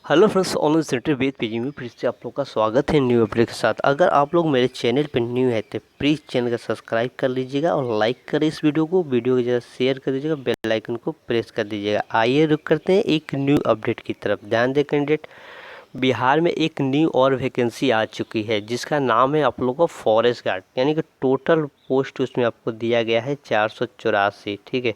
Hello friends, online centre वेद पेजी में फिर से आप लोग का स्वागत है न्यू अपडेट के साथ। अगर आप लोग मेरे चैनल पर न्यू है तो प्लीज़ चैनल का सब्सक्राइब कर लीजिएगा और लाइक करें इस वीडियो की जगह शेयर कर दीजिएगा, बेल आइकन को प्रेस कर दीजिएगा। आइए रुक करते हैं एक न्यू अपडेट की तरफ। ध्यान दें कैंडिडेट, बिहार में एक न्यू और वैकेंसी आ चुकी है जिसका नाम है आप लोग को फॉरेस्ट गार्ड, यानी कि टोटल पोस्ट उसमें आपको दिया गया है 484। ठीक है,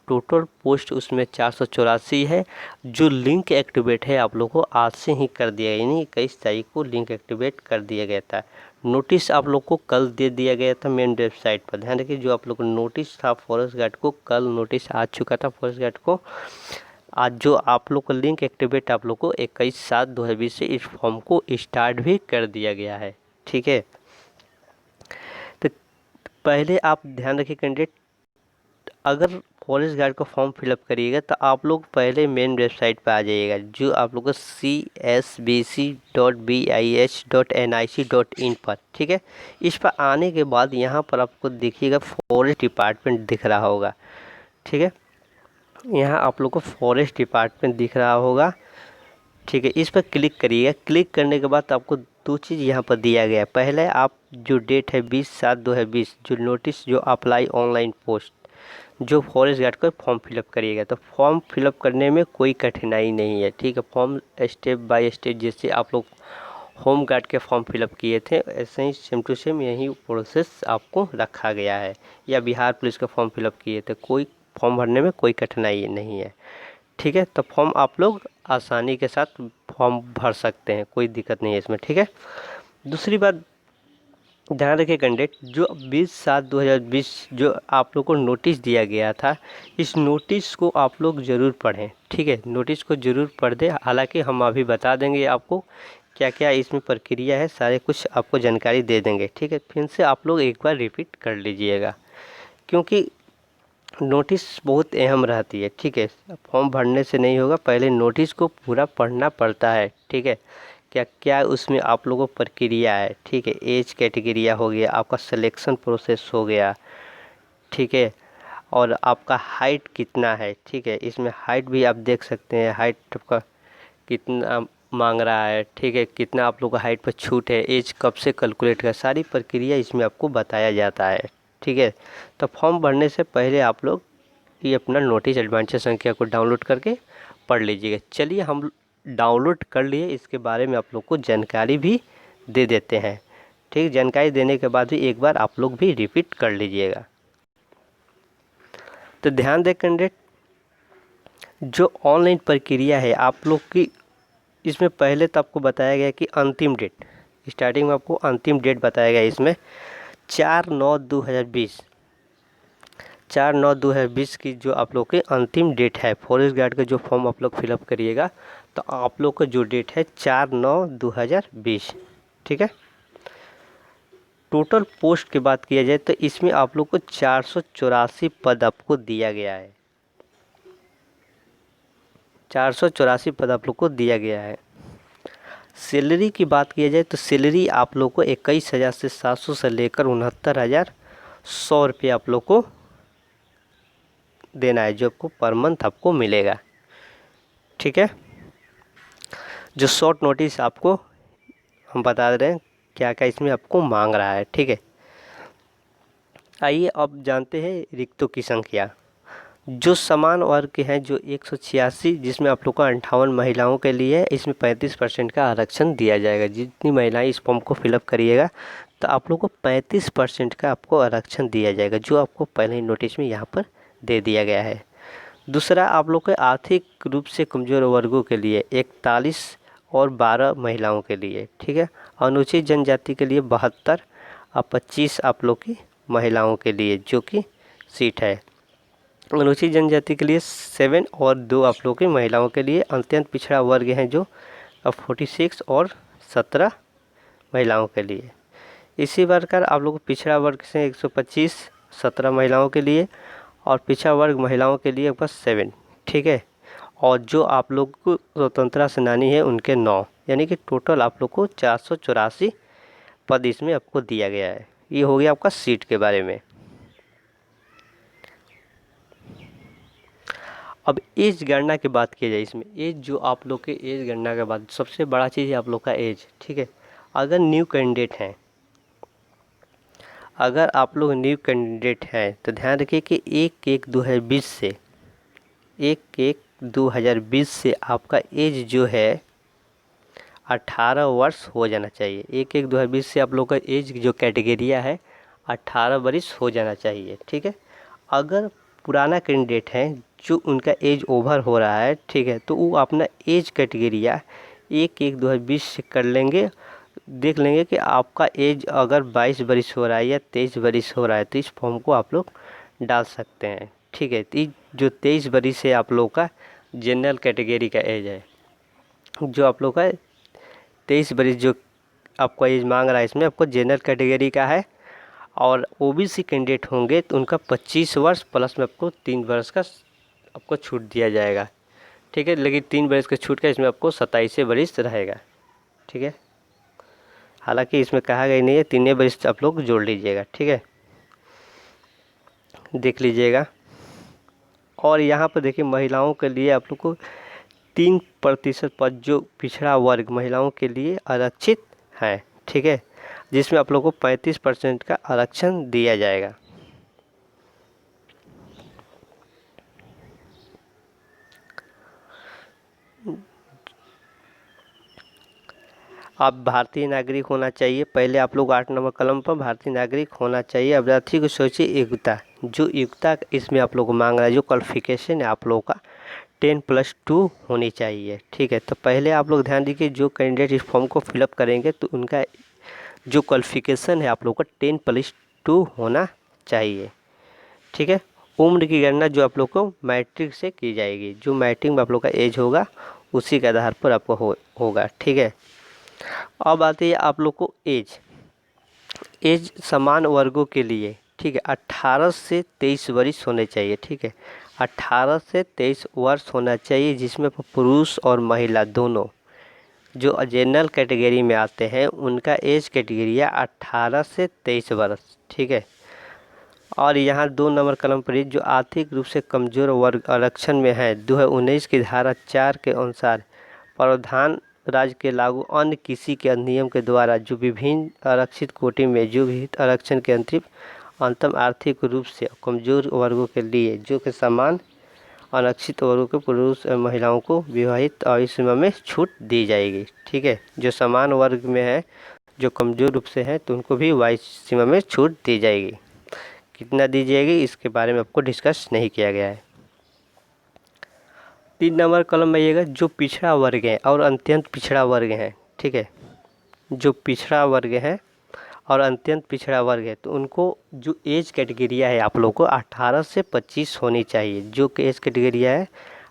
टोटल पोस्ट उसमें 484 है। जो लिंक एक्टिवेट है आप लोग को आज से ही कर दिया, यानी 21 तारीख को लिंक एक्टिवेट कर दिया गया था। नोटिस आप लोग को कल दे दिया गया था मेन वेबसाइट पर। ध्यान रखिए, जो आप लोग को नोटिस था फॉरेस्ट गार्ड को, कल नोटिस आ चुका था फॉरेस्ट गार्ड को। आज जो आप लोग का लिंक एक्टिवेट आप लोग को 21/7/2020 से इस फॉर्म को स्टार्ट भी कर दिया गया है। ठीक है, तो पहले आप ध्यान रखिए कैंडिडेट, अगर फॉरेस्ट गार्ड का फॉर्म फिलअप करिएगा तो आप लोग पहले मेन वेबसाइट पर आ जाइएगा, जो आप लोग को csbc.bih.nic.in पर। ठीक है, इस पर आने के बाद यहाँ पर आपको देखिएगा फॉरेस्ट डिपार्टमेंट दिख रहा होगा। ठीक है, यहाँ आप लोग को फॉरेस्ट डिपार्टमेंट दिख रहा होगा। ठीक है, इस पर क्लिक करिएगा। क्लिक करने के बाद आपको दो चीज़ यहाँ पर दिया गया है। पहले आप जो डेट है 20/7/2020, जो नोटिस जो अप्लाई ऑनलाइन पोस्ट, जो फॉरेस्ट गार्ड का फॉर्म फिलअप करिएगा। तो फॉर्म फिलअप करने में कोई कठिनाई नहीं है। ठीक है, फॉर्म स्टेप बाय स्टेप जैसे आप लोग होम गार्ड के फॉर्म फिलअप किए थे ऐसे ही सेम टू सेम यही प्रोसेस आपको रखा गया है, या बिहार पुलिस का फॉर्म फिलअप किए थे, कोई फॉर्म भरने में कोई कठिनाई नहीं है। ठीक है, तो फॉर्म आप लोग आसानी के साथ फॉर्म भर सकते हैं, कोई दिक्कत नहीं है इसमें। ठीक है, दूसरी बात ध्यान रखिए कैंडिडेट, जो 20/7/2020 जो आप लोग को नोटिस दिया गया था, इस नोटिस को आप लोग ज़रूर पढ़ें। ठीक है, नोटिस को ज़रूर पढ़ दें। हालांकि हम अभी बता देंगे आपको क्या क्या इसमें प्रक्रिया है, सारे कुछ आपको जानकारी दे देंगे। ठीक है, फिर से आप लोग एक बार रिपीट कर लीजिएगा, क्योंकि नोटिस बहुत अहम रहती है। ठीक है, फॉर्म भरने से नहीं होगा, पहले नोटिस को पूरा पढ़ना पड़ता है। ठीक है, क्या क्या उसमें आप लोगों को प्रक्रिया है। ठीक है, एज कैटेगरिया हो गया, आपका सिलेक्शन प्रोसेस हो गया। ठीक है, और आपका हाइट कितना है। ठीक है, इसमें हाइट भी आप देख सकते हैं, हाइट का कितना मांग रहा है। ठीक है, कितना आप लोग का हाइट पर छूट है, एज कब से कैलकुलेट कर, सारी प्रक्रिया इसमें आपको बताया जाता है। ठीक है, तो फॉर्म भरने से पहले आप लोग ये अपना नोटिस एडवांस संख्या को डाउनलोड करके पढ़ लीजिएगा। चलिए हम डाउनलोड कर लिए, इसके बारे में आप लोग को जानकारी भी दे देते हैं। ठीक, जानकारी देने के बाद भी एक बार आप लोग भी रिपीट कर लीजिएगा। तो ध्यान दें कैंडिडेट, जो ऑनलाइन प्रक्रिया है आप लोग की, इसमें पहले तो आपको बताया गया कि अंतिम डेट, स्टार्टिंग में आपको अंतिम डेट बताया गया इसमें 4/9/2020, 4/9/2020 की जो आप लोग की अंतिम डेट है फॉरेस्ट गार्ड का जो फॉर्म आप लोग फिलअप करिएगा, तो आप लोग का जो डेट है 4/9/2020। ठीक है, टोटल पोस्ट की बात किया जाए तो इसमें आप लोग को 484 पद आपको दिया गया है, 484 पद आप लोग को दिया गया है। सैलरी की बात किया जाए तो सैलरी आप लोग को 21,700 से लेकर 69,100 रुपये आप लोग को देना है, जो आपको पर मंथ आपको मिलेगा। ठीक है, जो शॉर्ट नोटिस आपको हम बता दे रहे हैं क्या क्या इसमें आपको मांग रहा है। ठीक है, आइए अब जानते हैं रिक्तों की संख्या। जो समान वर्ग के हैं जो 186, जिसमें आप लोग को 58 महिलाओं के लिए है, इसमें 35% का आरक्षण दिया जाएगा। जितनी महिलाएं इस फॉर्म को फिलअप करिएगा तो आप लोग को 35% का आपको आरक्षण दिया जाएगा, जो आपको पहले ही नोटिस में यहाँ पर दे दिया गया है। दूसरा, आप लोग के आर्थिक रूप से कमज़ोर वर्गों के लिए 41 और 12 महिलाओं के लिए। ठीक है, अनुसूचित जनजाति के लिए 72 और 25 आप लोग की महिलाओं के लिए जो कि सीट है। अनुसूचित जनजाति के लिए 7 और 2 आप लोग की महिलाओं के लिए। अत्यंत पिछड़ा वर्ग हैं जो 46 और 17 महिलाओं के लिए। इसी प्रकार आप लोग पिछड़ा वर्ग से 125, 17 महिलाओं के लिए, और पिछड़ा वर्ग महिलाओं के लिए बस 7। ठीक है, और जो आप लोग को स्वतंत्रता सेनानी है उनके 9, यानी कि टोटल आप लोग को 484 पद इसमें आपको दिया गया है। ये हो गया आपका सीट के बारे में। अब एज गणना की बात की जाए, इसमें एज जो आप लोग के एज गणना के बाद सबसे बड़ा चीज़ है आप लोग का एज, ठीक है। अगर न्यू कैंडिडेट हैं, अगर आप लोग न्यू कैंडिडेट हैं तो ध्यान रखिए कि 1/1/2020 से 1/1/2020 से आपका एज जो है 18 वर्ष हो जाना चाहिए। 1/1/2020 से आप लोग का एज जो कैटेगरिया है 18 वर्ष हो जाना चाहिए, ठीक है। अगर पुराना कैंडिडेट है जो उनका एज ओवर हो रहा है, ठीक है, तो वो अपना एज कैटेगरिया 1/1/2020 से कर लेंगे, देख लेंगे कि आपका एज अगर 22 वर्ष हो रहा है या 23 वर्ष हो रहा है तो इस फॉर्म को आप लोग डाल सकते हैं, ठीक है। तो जो 23 वर्ष है आप लोग का जनरल कैटेगरी का एज है, जो आप लोग का 23 वर्ष जो आपका एज मांग रहा है इसमें आपको जनरल कैटेगरी का है। और ओबीसी कैंडिडेट होंगे तो उनका 25 वर्ष प्लस में आपको 3 वर्ष का आपको छूट दिया जाएगा, ठीक है। लेकिन 3 वर्ष का छूट का इसमें आपको 27 वर्ष रहेगा, ठीक है। हालांकि इसमें कहा गया नहीं है, 3 वर्ष आप लोग जोड़ लीजिएगा, ठीक है, देख लीजिएगा। और यहाँ पर देखिए महिलाओं के लिए आप लोग को 3% पद जो पिछड़ा वर्ग महिलाओं के लिए आरक्षित है, ठीक है, जिसमें आप लोग को 35% का आरक्षण दिया जाएगा। आप भारतीय नागरिक होना चाहिए, पहले आप लोग 8 नंबर कलम पर भारतीय नागरिक होना चाहिए। अभ्यर्थी को सोचिए योग्यता, जो योग्यता इसमें आप लोग को मांग रहा है, जो क्वालिफिकेशन है आप लोगों का 10+2 होनी चाहिए, ठीक है। तो पहले आप लोग ध्यान दीजिए जो कैंडिडेट इस फॉर्म को फिलअप करेंगे तो उनका जो क्वालिफिकेशन है आप लोग का 10+2 होना चाहिए, ठीक है। उम्र की गणना जो आप लोग को मैट्रिक से की जाएगी, जो मैट्रिक में आप लोग का एज होगा उसी के आधार पर आपको होगा, ठीक है। अब आती है आप लोग को एज समान वर्गों के लिए, ठीक है, 18 से 23 वर्ष होने चाहिए, ठीक है। 18 से 23 वर्ष होना चाहिए, जिसमें पुरुष और महिला दोनों जो जनरल कैटेगरी में आते हैं उनका एज कैटेगरिया 18 से 23 वर्ष, ठीक है। और यहाँ 2 नंबर कलम पर जो आर्थिक रूप से कमजोर वर्ग आरक्षण में है 2019 की धारा 4 के अनुसार प्रावधान राज्य के लागू अन्य किसी के अधिनियम के द्वारा जो विभिन्न आरक्षित कोटि में जो भी आरक्षण के अंतम आर्थिक रूप से कमजोर वर्गों के लिए जो कि समान आरक्षित वर्गों के पुरुष और महिलाओं को विवाहित आयु सीमा में छूट दी जाएगी, ठीक है। जो समान वर्ग में है जो कमजोर रूप से है तो उनको भी आयु सीमा में छूट दी जाएगी। कितना दी जाएगी इसके बारे में आपको डिस्कस नहीं किया गया है। 3 नंबर कॉलम में आइएगा जो पिछड़ा वर्ग है और अत्यंत पिछड़ा वर्ग है, ठीक है। जो पिछड़ा वर्ग है और अत्यंत पिछड़ा वर्ग है तो उनको जो एज कैटेगरिया है आप लोग को 18 से 25 होनी चाहिए, जो एज कैटेगरिया है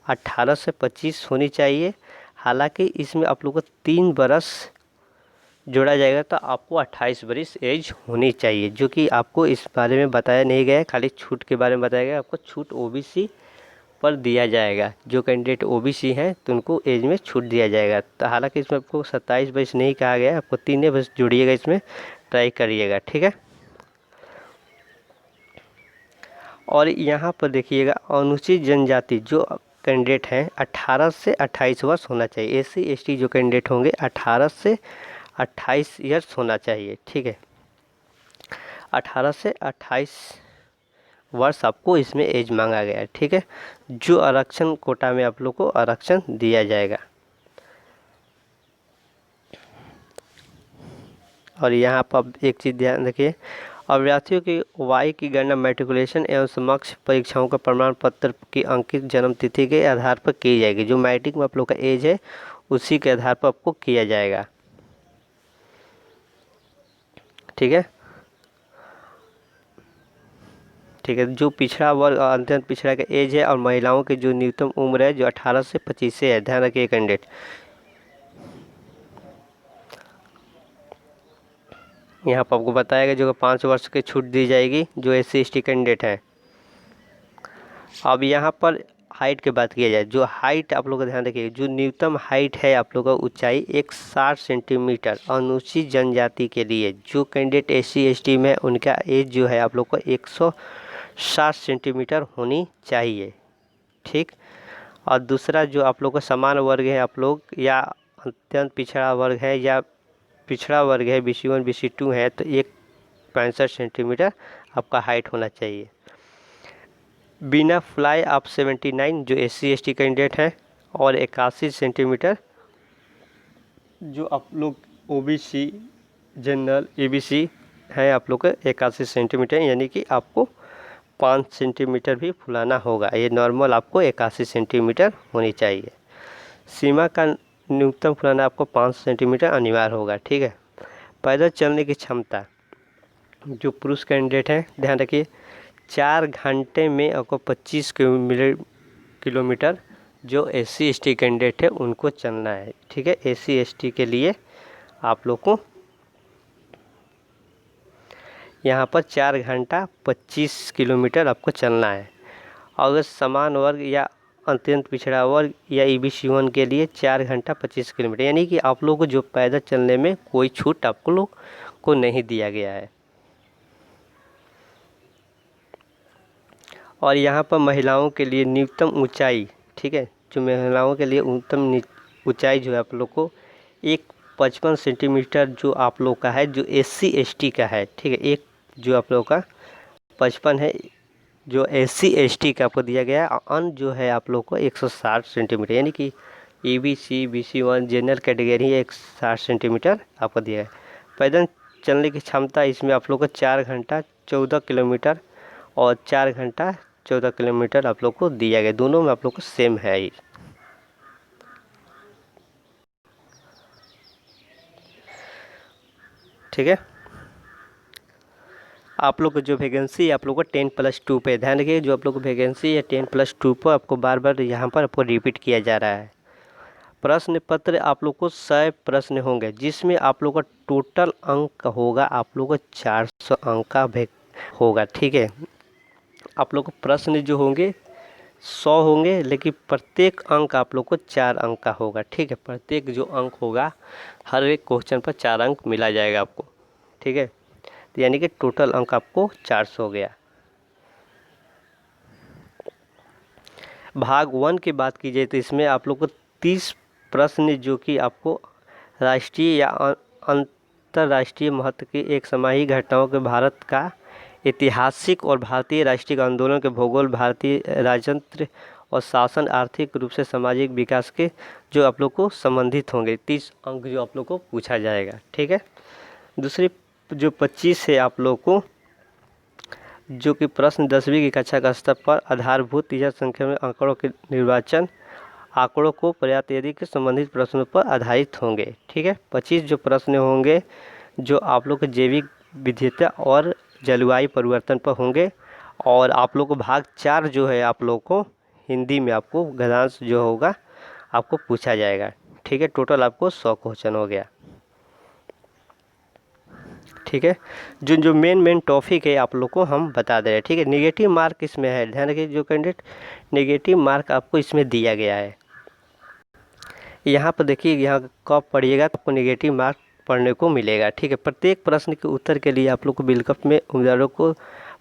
18 से 25 होनी चाहिए। हालांकि इसमें आप लोग को 3 बरस जोड़ा जाएगा तो आपको 28 वर्ष एज होनी चाहिए, जो कि आपको इस बारे में बताया नहीं गया है, खाली छूट के बारे में बताया गया। आपको छूट ओबीसी पर दिया जाएगा, जो कैंडिडेट ओबीसी हैं तो उनको एज में छूट दिया जाएगा। तो हालांकि इसमें आपको 27 वर्ष नहीं कहा गया है, आपको 3 वर्ष जोड़िएगा, इसमें ट्राई करिएगा, ठीक है। और यहाँ पर देखिएगा अनुसूचित जनजाति जो कैंडिडेट हैं 18 से 28 वर्ष होना चाहिए। SC ST जो कैंडिडेट होंगे 18 से 28 ईयर्स होना चाहिए, ठीक है। 18 से 28 वर्ष आपको इसमें एज मांगा गया है, ठीक है। जो आरक्षण कोटा में आप लोग को आरक्षण दिया जाएगा। और यहाँ पर एक चीज़ ध्यान रखिए, अभ्यर्थियों की वाई की गणना मैट्रिकुलेशन एवं समकक्ष परीक्षाओं का प्रमाण पत्र की अंकित जन्म तिथि के आधार पर की जाएगी। जो मैट्रिक में आप लोग का एज है उसी के आधार पर आपको किया जाएगा, ठीक है, ठीक है। जो पिछड़ा वर्ग और अत्यंत पिछड़ा का एज है और महिलाओं की जो न्यूनतम उम्र है जो 18 से 25 से है, ध्यान रखिए कैंडिडेट। यहाँ पर आपको बताया गया जो 5 वर्ष की छूट दी जाएगी जो SC ST कैंडिडेट है। अब यहाँ पर हाइट की बात किया जाए, जो हाइट आप लोग का ध्यान रखिए, जो न्यूनतम हाइट है आप लोग का ऊंचाई 160 सेंटीमीटर अनुसूचित जनजाति के लिए। जो कैंडिडेट SC ST में उनका एज जो है आप लोग को 160 सेंटीमीटर होनी चाहिए, ठीक। और दूसरा जो आप लोग का समान वर्ग है आप लोग या अत्यंत पिछड़ा वर्ग है या पिछड़ा वर्ग है BC1 BC2 है तो 1.65 सेंटीमीटर आपका हाइट होना चाहिए। बिना फ्लाई आप 79 जो SC ST कैंडिडेट हैं और 81 सेंटीमीटर जो आप लोग OBC जनरल ABC है आप लोग का 81 सेंटीमीटर, यानी कि आपको 5 सेंटीमीटर भी फुलाना होगा। ये नॉर्मल आपको 81 सेंटीमीटर होनी चाहिए। सीमा का न्यूनतम फुलाना आपको 5 सेंटीमीटर अनिवार्य होगा, ठीक है। पैदल चलने की क्षमता जो पुरुष कैंडिडेट हैं ध्यान रखिए 4 घंटे में आपको 25 किलोमीटर जो SC ST कैंडिडेट है उनको चलना है, ठीक है। SC ST के लिए आप लोग को यहाँ पर 4 घंटा 25 किलोमीटर आपको चलना है। अगर समान वर्ग या अत्यंत पिछड़ा वर्ग या EBC1 के लिए 4 घंटा 25 किलोमीटर, यानी कि आप लोग को जो पैदल चलने में कोई छूट आप लोग को नहीं दिया गया है। और यहाँ पर महिलाओं के लिए न्यूनतम ऊंचाई, ठीक है, जो महिलाओं के लिए न्यूनतम ऊंचाई जो है आप लोग को 55 सेंटीमीटर जो आप लोग का है जो SC ST का है, ठीक है। एक जो आप लोग का 55 है जो SC ST का आपको दिया गया है। अन्य जो है आप लोग को 160 सेंटीमीटर, यानी कि EBC BC1 general category 160 centimetre आपको दिया है। पैदल चलने की क्षमता इसमें आप लोग को 4 घंटा 14 किलोमीटर और 4 घंटा 14 किलोमीटर आप लोग को दिया गया। दोनों में आप लोग को सेम है ये, ठीक है। आप लोग को जो वैकेंसी आप लोग को 10+2 पे ध्यान रखिए, जो आप लोग को वैकेंसी है 10+2 पर आपको बार बार यहाँ पर आपको रिपीट किया जा रहा है। प्रश्न पत्र आप लोग को 100 प्रश्न होंगे जिसमें आप लोग का टोटल अंक होगा आप लोग को 400 अंक का होगा, ठीक है। आप लोग को प्रश्न जो होंगे 100 होंगे लेकिन प्रत्येक अंक आप लोग को 4 अंक का होगा, ठीक है। प्रत्येक जो अंक होगा हर एक क्वेश्चन पर 4 अंक मिला जाएगा आपको, ठीक है। तो यानी कि टोटल अंक आपको 400 हो गया। भाग 1 की बात की जाए तो इसमें आप लोग को 30 प्रश्न जो कि आपको राष्ट्रीय या अंतर्राष्ट्रीय महत्व की एक समाही घटनाओं के भारत का ऐतिहासिक और भारतीय राष्ट्रीय आंदोलन के भूगोल, भारतीय राजतंत्र और शासन, आर्थिक रूप से सामाजिक विकास के जो आप लोग को संबंधित होंगे 30 अंक जो आप लोग को पूछा जाएगा, ठीक है। दूसरी जो 25 है आप लोग को जो कि प्रश्न 10वीं की कक्षा का स्तर पर आधारभूत या संख्या में आंकड़ों के निर्वाचन आंकड़ों को पर्याप्त यदि के संबंधित प्रश्नों पर आधारित होंगे, ठीक है। 25 जो प्रश्न होंगे जो आप लोग के जैविक विविधता और जलवायु परिवर्तन पर होंगे। और आप लोग को भाग 4 जो है आप लोग को हिंदी में आपको गद्यांश जो होगा आपको पूछा जाएगा, ठीक है। टोटल आपको 100 क्वेश्चन हो गया, ठीक है। जो मेन टॉपिक है आप लोग को हम बता दे रहे हैं, ठीक है। नेगेटिव मार्क इसमें है, ध्यान रखिए जो कैंडिडेट नेगेटिव मार्क आपको इसमें दिया गया है। यहाँ पर देखिए यहाँ कब पढ़िएगा तो आपको नेगेटिव मार्क पढ़ने को मिलेगा, ठीक है। प्रत्येक प्रश्न के उत्तर के लिए आप लोग को विकल्प में उम्मीदवारों को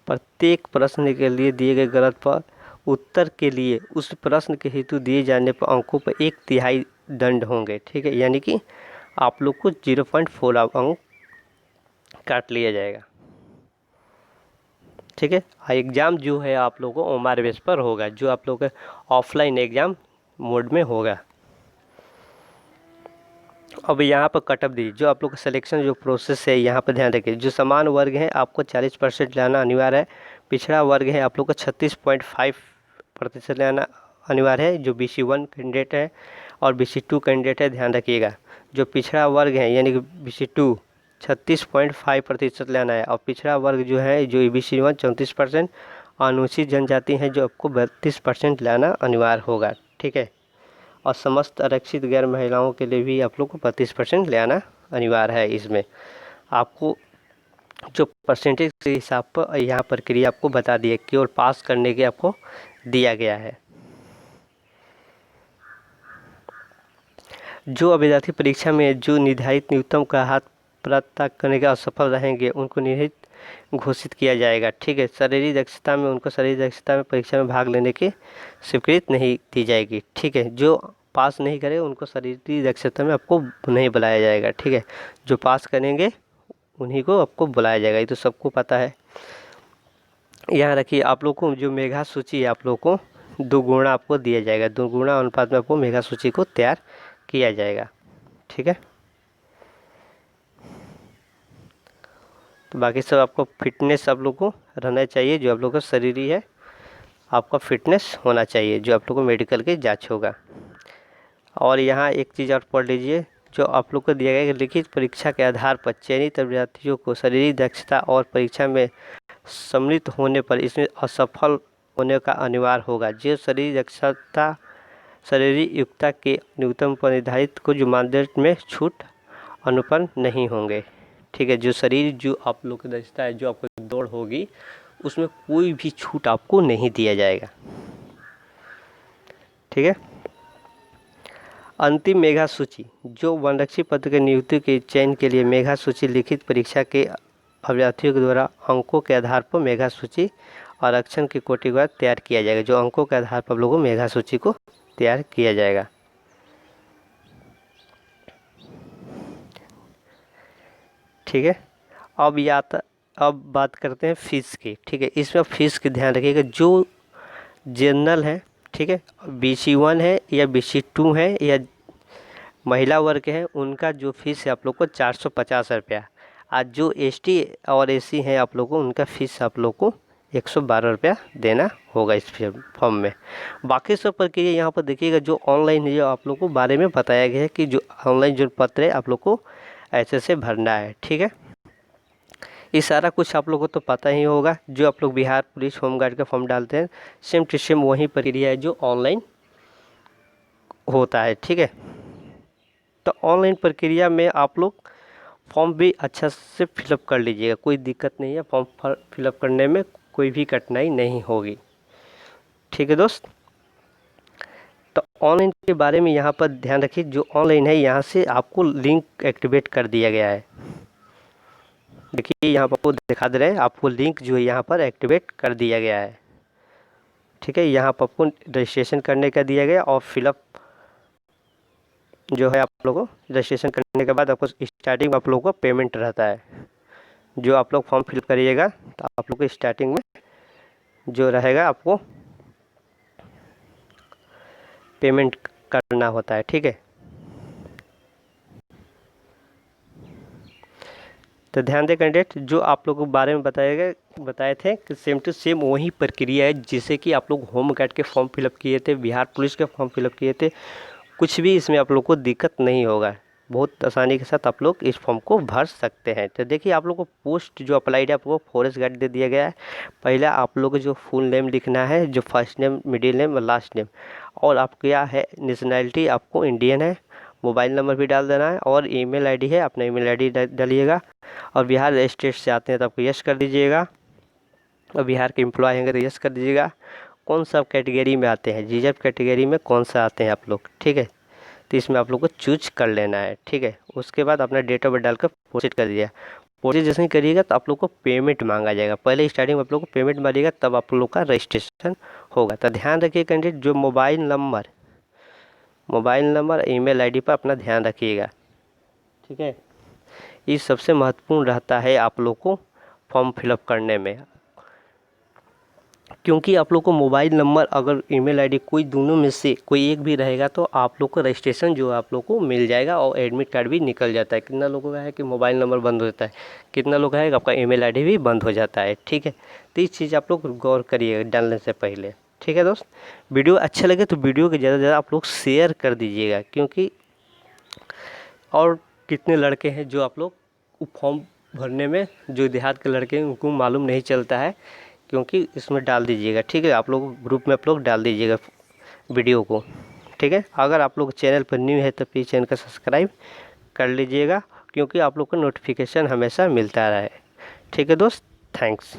प्रत्येक प्रश्न के लिए दिए गए गलत पर उत्तर के लिए उस प्रश्न के हेतु दिए जाने पर अंकों पर 1/3 दंड होंगे, ठीक है। यानी कि आप लोग को 0.4 अंक काट लिया जाएगा, ठीक है। एग्ज़ाम जो है आप लोगों को ओमार बेस पर होगा, जो आप लोग का ऑफलाइन एग्ज़ाम मोड में होगा। अब यहाँ पर कटअप दी जो आप लोग का सिलेक्शन जो प्रोसेस है यहाँ पर ध्यान रखिए। जो समान वर्ग है आपको 40% लाना अनिवार्य है। पिछड़ा वर्ग है आप लोग को 36.5% लाना अनिवार्य है। जो BC1 कैंडिडेट है और BC2 कैंडिडेट है ध्यान रखिएगा। जो पिछड़ा वर्ग है यानी कि BC2 36.5% लाना है और पिछड़ा वर्ग जो है जो EBC1 34%, अनुसूचित जनजाति है जो आपको 32% लाना अनिवार्य होगा, ठीक है। और समस्त आरक्षित गैर महिलाओं के लिए भी आप लोग को 32% ले आना अनिवार्य है। इसमें आपको जो परसेंटेज के हिसाब पर यहाँ प्रक्रिया आपको बता दिया कि और पास करने के आपको दिया गया है। जो अभ्यर्थी परीक्षा में जो निर्धारित न्यूनतम का हाथ प्राप्त करने के असफल रहेंगे उनको निर्धारित घोषित किया जाएगा। ठीक है, शारीरिक दक्षता में उनको शारीरिक दक्षता में परीक्षा में भाग लेने की स्वीकृति नहीं दी जाएगी। ठीक है, जो पास नहीं करे उनको शारीरिक दक्षता में आपको नहीं बुलाया जाएगा। ठीक है, जो पास करेंगे उन्हीं को आपको बुलाया जाएगा, ये तो सबको पता है। यहाँ रखिए, आप लोग को जो मेधा सूची है आप लोग को 2 गुणा आपको दिया जाएगा, 2 गुणा अनुपात में आपको मेधा सूची को तैयार किया जाएगा। ठीक है, तो बाकी सब आपको फिटनेस आप लोग को रहना चाहिए, जो आप लोग का शरीर ही है आपका फिटनेस होना चाहिए, जो आप लोग को मेडिकल की जांच होगा। और यहाँ एक चीज़ और पढ़ लीजिए, जो आप लोग को दिया गया है कि लिखित परीक्षा के आधार पर चयनित अभ्यर्थियों को शारीरिक दक्षता और परीक्षा में सम्मिलित होने पर इसमें असफल होने का अनिवार्य होगा। जो शारीरिक दक्षता शारीरिक योग्यता के न्यूनतम पर निर्धारित कुछ मानदंड में छूट अनुपन्न नहीं होंगे। ठीक है, जो शरीर जो आप लोग की दक्षता है, जो आपको दौड़ होगी उसमें कोई भी छूट आपको नहीं दिया जाएगा। ठीक है, अंतिम मेधा सूची, जो वनरक्षी पद के नियुक्ति के चयन के लिए मेधा सूची लिखित परीक्षा के अभ्यर्थियों के द्वारा अंकों के आधार पर मेधा सूची आरक्षण की कोटि के बाद तैयार किया जाएगा। जो अंकों के आधार पर आप लोगों को मेधा सूची को तैयार किया जाएगा। ठीक है, अब बात करते हैं फीस की। ठीक है, इसमें फीस की ध्यान रखिएगा, जो जनरल है, ठीक है, BC1 है या BC2 है या महिला वर्ग है, उनका जो फीस है आप लोग को 450 रुपया। आज जो ST और SC हैं आप लोग को उनका फीस आप लोग को 112 रुपया देना होगा इस फॉर्म में। बाकी सब प्रक्रिया यहाँ पर देखिएगा, जो ऑनलाइन है, जो आप लोग को बारे में बताया गया है कि जो ऑनलाइन जो पत्र है आप लोग को ऐसे से भरना है। ठीक है, ये सारा कुछ आप लोग को तो पता ही होगा। जो आप लोग बिहार पुलिस होमगार्ड का फॉर्म डालते हैं सेम टू सेम वही प्रक्रिया है जो ऑनलाइन होता है। ठीक है, तो ऑनलाइन प्रक्रिया में आप लोग फॉर्म भी अच्छा से फिलअप कर लीजिएगा, कोई दिक्कत नहीं है, फॉर्म फिलअप करने में कोई भी कठिनाई नहीं होगी। ठीक है दोस्त, तो ऑनलाइन के बारे में यहाँ पर ध्यान रखिए, जो ऑनलाइन है यहाँ से आपको लिंक एक्टिवेट कर दिया गया है। देखिए यहाँ पर आपको दिखा दे रहे हैं, आपको लिंक जो है यहाँ पर एक्टिवेट कर दिया गया है। ठीक है, यहाँ पर आपको रजिस्ट्रेशन करने का दिया गया और फिलअप जो है आप लोगों को रजिस्ट्रेशन करने के बाद आपको स्टार्टिंग में आप लोगों को पेमेंट रहता है। जो आप लोग फॉर्म फिलअप करिएगा तो आप लोग को स्टार्टिंग में जो रहेगा आपको पेमेंट करना होता है। ठीक है, तो ध्यान दें कैंडिडेट, जो आप लोगों के बारे में बताए थे कि सेम टू सेम वही प्रक्रिया है जिससे कि आप लोग होम गार्ड के फॉर्म फिलअप किए थे, बिहार पुलिस के फॉर्म फिलअप किए थे। कुछ भी इसमें आप लोग को दिक्कत नहीं होगा, बहुत आसानी के साथ आप लोग इस फॉर्म को भर सकते हैं। तो देखिए आप लोग को पोस्ट जो अप्लाइड है आपको फॉरेस्ट गार्ड दे दिया गया है। पहले आप लोग को जो फुल नेम लिखना है, जो फर्स्ट नेम, मिडिल नेम और लास्ट नेम, और आप क्या है नेशनैलिटी आपको इंडियन है, मोबाइल नंबर भी डाल देना है और ईमेल आईडी है, अपना ईमेल आईडी डालिएगा। और बिहार स्टेट से आते हैं तो आपको यस कर दीजिएगा, और बिहार के एम्प्लॉय होंगे तो यस कर दीजिएगा। कौन सा कैटेगरी में आते हैं, रिजर्व कैटेगरी में कौन सा आते हैं आप लोग, ठीक है, तो इसमें आप लोग को चूज कर लेना है। ठीक है, उसके बाद अपना डेट ऑफ बर्थ डालकर प्रोसीड कर दीजिए। प्रोसीड जैसे ही करिएगा तो आप लोग को पेमेंट मांगा जाएगा। पहले स्टार्टिंग में आप लोग को पेमेंट मारिएगा तब आप लोग का रजिस्ट्रेशन होगा। तो ध्यान रखिए कैंडिडेट, जो मोबाइल नंबर ईमेल आईडी पर अपना ध्यान रखिएगा। ठीक है, ये सबसे महत्वपूर्ण रहता है आप लोग को फॉर्म फिलअप करने में, क्योंकि आप लोग को मोबाइल नंबर अगर ईमेल आईडी कोई दोनों में से कोई एक भी रहेगा तो आप लोग को रजिस्ट्रेशन जो आप लोग को मिल जाएगा और एडमिट कार्ड भी निकल जाता है। कितना लोगों का है कि मोबाइल नंबर बंद हो जाता है, कितना लोग है कि आपका ईमेल आईडी भी बंद हो जाता है। ठीक है, तो इस चीज़ आप लोग गौर करिएगा डालने से पहले। ठीक है दोस्त, वीडियो अच्छा लगे तो वीडियो को ज़्यादा से ज़्यादा आप लोग शेयर कर दीजिएगा, क्योंकि और कितने लड़के हैं जो आप लोग फॉर्म भरने में जो देहात के लड़के हैं उनको मालूम नहीं चलता है, क्योंकि इसमें डाल दीजिएगा। ठीक है, आप लोग ग्रुप में आप लोग डाल दीजिएगा वीडियो को। ठीक है, अगर आप लोग चैनल पर न्यू है तो प्लीज़ चैनल का सब्सक्राइब कर लीजिएगा, क्योंकि आप लोग को नोटिफिकेशन हमेशा मिलता रहे। ठीक है दोस्त, थैंक्स।